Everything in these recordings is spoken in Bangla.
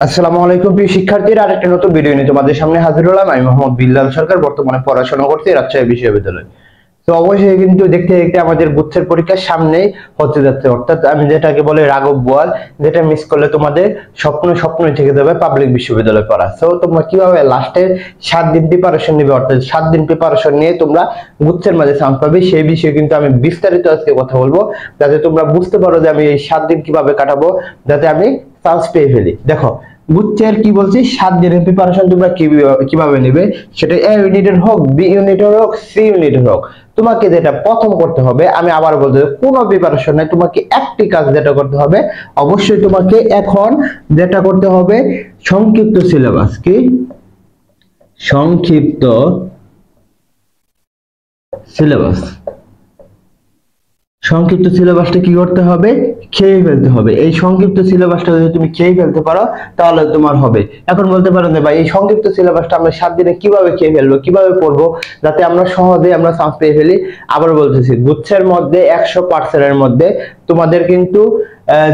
আসসালামু আলাইকুম প্রিয় শিক্ষার্থীরা, আরেকটা নতুন ভিডিও নিয়ে তোমাদের সামনে হাজির হলাম। আমি মোহাম্মদ বিল্লাল সরকার, বর্তমানে পড়াশোনা করছি রাজশাহী বিশ্ববিদ্যালয়ে। তো অবশ্যই কিন্তু দেখতে দেখতে আমাদের গুচ্ছের পরীক্ষার সামনেই হতে যাচ্ছে, অর্থাৎ আমি যেটাকে বলে রাঘব বোয়াল, যেটা মিস করলে তোমাদের স্বপ্নই থেকে যাবে পাবলিক বিশ্ববিদ্যালয়ে পড়া। তো তোমরা কিভাবে লাস্টের 7 দিন প্রিপারেশন নেবে, অর্থাৎ 7 দিন প্রিপারেশন নিয়ে তোমরা গুচ্ছের মাঝে চান্স পাবে, সেই বিষয়ে কিন্তু আমি বিস্তারিত আজকে কথা বলবো, যাতে তোমরা বুঝতে পারো যে আমি এই 7 দিন কিভাবে কাটাবো, যাতে আমি চান্স পেয়ে ফেলি। দেখো গুচ্ছের কি বলছি, 7 দিনের প্রিপারেশন তোমরা কিভাবে নেবে, সেটা এ ইউনিটের হোক, বি ইউনিটের হোক, সি ইউনিটের হোক, তোমাকে যেটা প্রথম করতে হবে, আমি আবার বলতে কোনো প্রিপারেশন নাই, তোমাকে একটি কাজ যেটা করতে হবে, অবশ্যই তোমাকে এখন যেটা করতে হবে, সংক্ষিপ্ত সিলেবাস। কি সংক্ষিপ্ত সিলেবাস? সংক্ষিপ্ত সিলেবাসটা কি করতে হবে? খেয়ে ফেলতে হবে। এই সংক্ষিপ্ত সিলেবাসটা যদি তুমি খেয়ে ফেলতে পারো তাহলে তোমার হবে। এখন বলতে পারেন যে ভাই এই সংক্ষিপ্ত সিলেবাসটা আমরা 7 দিনে কিভাবে খেয়ে ফেলবো, কিভাবে পড়বো যাতে আমরা সহজে চান্স পেয়ে ফেলি। আবার বলতেছি, গুচ্ছের মধ্যে 100% এর মধ্যে তোমাদের কিন্তু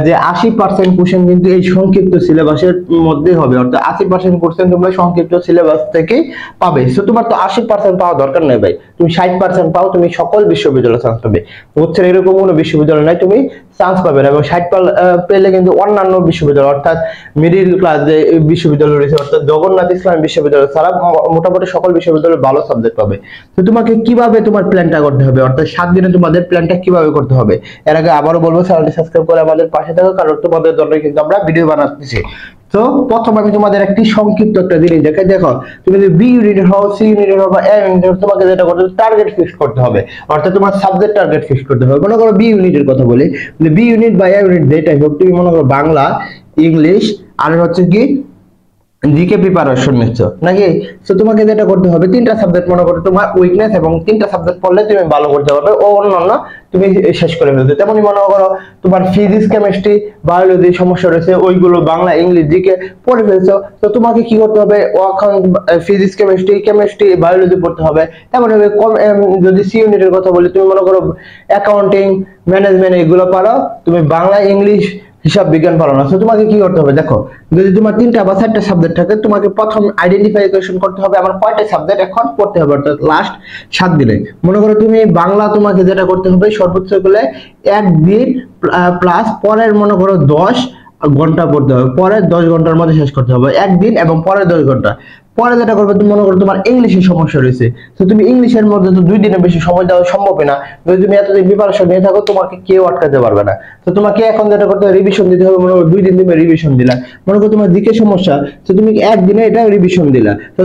যে 80% কোশ্চেন কিন্তু এই সংক্ষিপ্ত সিলেবাসের মধ্যে হবে, অর্থাৎ 80% কোশ্চেন তোমরা সংক্ষিপ্ত সিলেবাস থেকে পাবে। সো তোমার তো 80% পাওয়া দরকার নেই ভাই, তুমি 60% পাও, তুমি সকল বিশ্ববিদ্যালয়ে চান্স পাবে। হচ্ছে এরকম কোনো বিশ্ববিদ্যালয় নাই তুমি চান্স পাবে না, এবং 60 পেলে কিন্তু অন্যান্য বিশ্ববিদ্যালয়, অর্থাৎ মিডিল ক্লাস যে বিশ্ববিদ্যালয় রয়েছে, অর্থাৎ জগন্নাথ ইসলাম বিশ্ববিদ্যালয় ছাড়া মোটামুটি সকল বিশ্ববিদ্যালয়ে ভালো সাবজেক্ট পাবে। তো তোমাকে কিভাবে তোমার প্ল্যানটা করতে হবে, অর্থাৎ 7 দিনে তোমাদের প্ল্যানটা কিভাবে করতে হবে। এর আগে আবারও বলবো, চ্যানেলটি সাবস্ক্রাইব করে আমাদের পাশে থাকো, কারণ তোমাদের জন্য কিন্তু আমরা ভিডিও বানাচ্ছি। তো প্রথম আমি তোমাদের একটি সংক্ষিপ্ত একটা জিনিস দেখাই। দেখো তুমি যদি বি ইউনিটের হও, সি ইউনিটের হও বা এ ইউনিটের, তোমাকে যেটা করতে হবে টার্গেট ফিক্স করতে হবে, অর্থাৎ তোমার সাবজেক্ট টার্গেট ফিক্স করতে হবে। মনে করো বি ইউনিটের কথা বলি, বি ইউনিট বা এ ইউনিট যেটাই হোক, তুমি মনে করো বাংলা, ইংলিশ আর হচ্ছে কি জিকে প্রিপারেশন নিচ্ছ নাকি। তো তোমাকে যেটা করতে হবে, 3টা সাবজেক্ট মনে করো তোমার উইকনেস, এবং 3টা সাবজেক্ট পড়লে তুমি ভালো করতে পারবে, ও অন্যান্য তুমি শেষ করে ফেলতে। তেমনই মনে করো তোমার ফিজিক্স, কেমিস্ট্রি, বায়োলজি সমস্যা রয়েছে, ওইগুলো বাংলা, ইংলিশ, জিকে পড়ে ফেলছো, তো তোমাকে কি করতে হবে, ফিজিক্স, কেমিস্ট্রি, বায়োলজি পড়তে হবে। তেমন হবে যদি সি ইউনিটের কথা বলি, তুমি মনে করো অ্যাকাউন্টিং, ম্যানেজমেন্ট এগুলো পারো, তুমি বাংলা, ইংলিশ, হিসাব বিজ্ঞান পারো না। তো তোমাকে কি করতে হবে, দেখো যদি তোমার 3টা বা 4টা সাবজেক্ট থাকে, তোমাকে প্রথম আইডেন্টিফিকেশন করতে হবে আমার কয়টা সাবজেক্ট এখন পড়তে হবে, অর্থাৎ লাস্ট 7 দিনে। মনে করো তুমি বাংলা, তোমাকে যেটা করতে হবে সর্বোচ্চ গেলে 1 দিন প্লাস পরের মনে করো 10 ঘন্টা পড়তে হবে, পরের 10 ঘন্টার মধ্যে শেষ করতে হবে একদিন, এবং পরের 10 ঘন্টা। পরে যেটা করবে, তুমি মনে করো তোমার ইংলিশের সমস্যা রয়েছে, তো তুমি ইংলিশের মধ্যে তো 2 দিনের বেশি সময় দেওয়া সম্ভব না, যদি তুমি এতদিন প্রিপারেশন নিয়ে থাকো তোমাকে কেউ আটকাতে পারবে না। তো তোমাকে এখন যেটা করতে হবে, রিভিশন দিতে হবে। মনে করো 2 দিন তুমি রিভিশন দিলা, মনে করো তোমার দিকে সমস্যা, তো তুমি একদিনে এটা রিভিশন দিলা। তো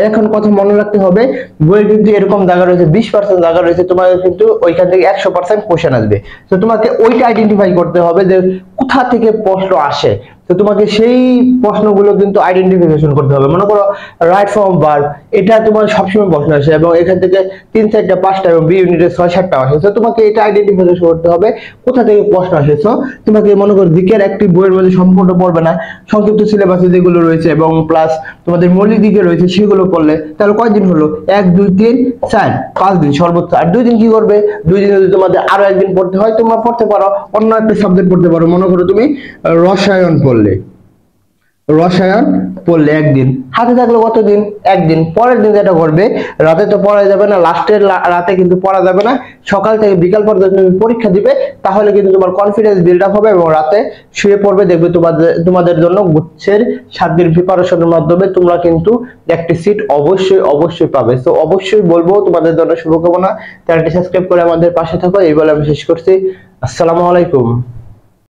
এখন কথা মনে রাখতে হবে, বইয়ের কিন্তু এরকম জায়গা রয়েছে, 20% জায়গা রয়েছে, তোমার কিন্তু ওইখান থেকে 100% কোশ্চেন আসবে। তো তোমাকে ওইটা আইডেন্টিফাই করতে হবে যে কোথা থেকে প্রশ্ন আসে। তো তোমাকে সেই প্রশ্নগুলো কিন্তু আইডেন্টিফিকেশন করতে হবে। মনে করো রাইট ফর্ম ভার্ব, এটা তোমার সবসময় প্রশ্ন আসে, এবং এখান থেকে 3, 4টা, 5টা, এবং বি ইউনিটে 6, 7টা আসে। তো তোমাকে এটা আইডেন্টিফিকেশন করতে হবে কোথা থেকে প্রশ্ন আসে। তো তোমাকে মনে করো দিকের একটি বইয়ের মধ্যে সম্পূর্ণ পড়বে না, সংক্ষিপ্ত সিলেবাসে যেগুলো রয়েছে এবং প্লাস তোমাদের মৌলিক দিকে রয়েছে সেগুলো পড়লে তাহলে কয়দিন হলো, 1, 2, 3, 4, 5 দিন সর্বোচ্চ। আর 2 দিন কি করবে, 2 দিন যদি তোমাদের আরো একদিন পড়তে হয়, তোমরা পড়তে পারো অন্য একটা সাবজেক্ট পড়তে পারো। মনে করো তুমি রসায়ন পড়লে একদিন, হাতে থাকলো কতদিন, একদিন। পরের দিন যেটা করবে, রাতে তো পড়া যাবে না, লাস্টের রাতে কিন্তু পড়া যাবে না, সকাল থেকে বিকাল পর্যন্ত তুমি পরীক্ষা দিবে, তাহলে কিন্তু তোমার কনফিডেন্স বিল্ড আপ হবে, এবং রাতে শুয়ে পড়বে, দেখবে তোমাদের জন্য গুচ্ছের 7 দিন প্রিপারেশনের মাধ্যমে তোমরা কিন্তু একটি সিট অবশ্যই পাবে। তো অবশ্যই বলবো তোমাদের জন্য শুভকামনা। চ্যানেলটি সাবস্ক্রাইব করে আমাদের পাশে থাকো, এই বলে আমি শেষ করছি। আসসালামু আলাইকুম।